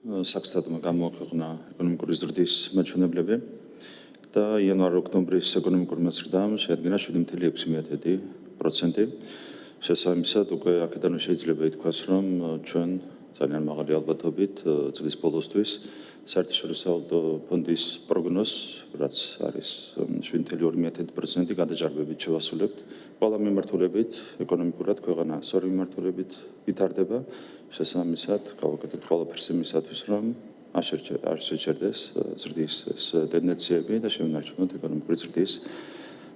საქსტატმა გამოაქვეყნა ეკონომიკური ზრდის მაჩვენებლები და იანვარ-ოქტომბრის ეკონომიკური ზრდამ შეადგინა 7.6%. შესაბამისად, უკვე აქედან შეიძლება ითქვას, რომ ჩვენ ძალიან მაღალი ალბათობით წლის ბოლოსთვის საერთაშორისო ფონდის პროგნოზს, რაც არის 7.2% გადაჭარბებით შევასრულებთ. ყველა მიმართულებით ეკონომიკურად ქვეყანა სწორი მიმართულებით ვითარდება. შესაბამისად, გავაკეთებთ ყველაფერს იმისათვის, რომ არ შეჩერდეს ზრდის ტენდენციები და შევინარჩუნოთ ეკონომიკური ზრდის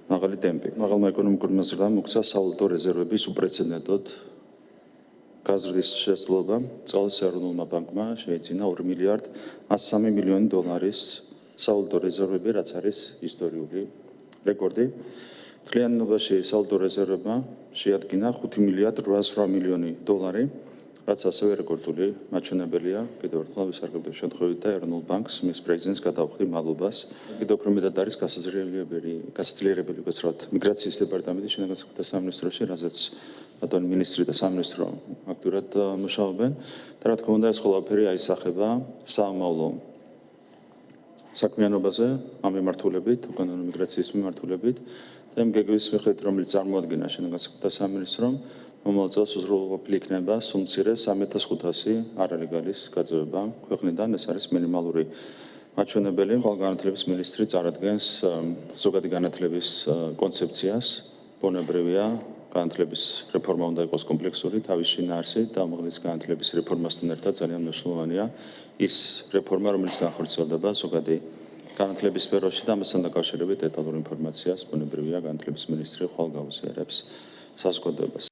მაღალი ტემპი. მაღალმა ეკონომიკურმა ზრდამ მოგვცა სავალუტო რეზერვების უპრეცედენტოდ გაზრდის შესაძლებლობა. წელს ეროვნულმა ბანკმა შეიძინა $2 მილიარდ 103 მილიონი დოლარის სავალუტო რეზერვები, რაც არის ისტორიული რეკორდი. მთლიანობაში სავალუტო რეზერვებმა შეადგინა $5 მილიარდ 808 მილიონი დოლარი, რაც ასევე რეკორდული მაჩვენებელია. კიდევ ერთხელ ვისარგებლებ შემთხვევით და ეროვნულ ბანკს მის პრეზიდენტს გადავხდი მადლობას. კიდევ უფრო მეტად არის გასაძლიერებელი მიგრაციის დეპარტამენტის შინაგან საქმეთა სამინისტროში, რაზეც ბატონი მინისტრი და სამინისტრო აქტიურად მუშაობენ და რა თქმა უნდა ეს ყველაფერი აისახება საამავლო საქმიანობაზე ამ მიმართულებით, უკანონო მიგრაციის მიმართულებით და იმ გეგმის მიხედვით, რომელიც წარმოადგენა შინაგან საქმეთა სამინისტრომ, მომავალ წელს უზრუნველყოფილი იქნება სულ მცირე 3500 არალეგალის გაძევება ქვეყნიდან. ეს არის მინიმალური მაჩვენებელი. ხალხგანათლების მინისტრი წარადგენს ზოგადი განათლების კონცეფციას. ბუნებრივია, განათლების რეფორმა უნდა იყოს კომპლექსური, თავის შინაარსით და უმაღლესი განათლების რეფორმასთან ერთად ძალიან მნიშვნელოვანია ის რეფორმა, რომელიც განხორციელდება ზოგადი განათლების სფეროში და ამასთან დაკავშირებით დეტალურ ინფორმაციას ბუნებრივია განათლების მინისტრი ხვალ გაუზიარებს საზოგადოებას.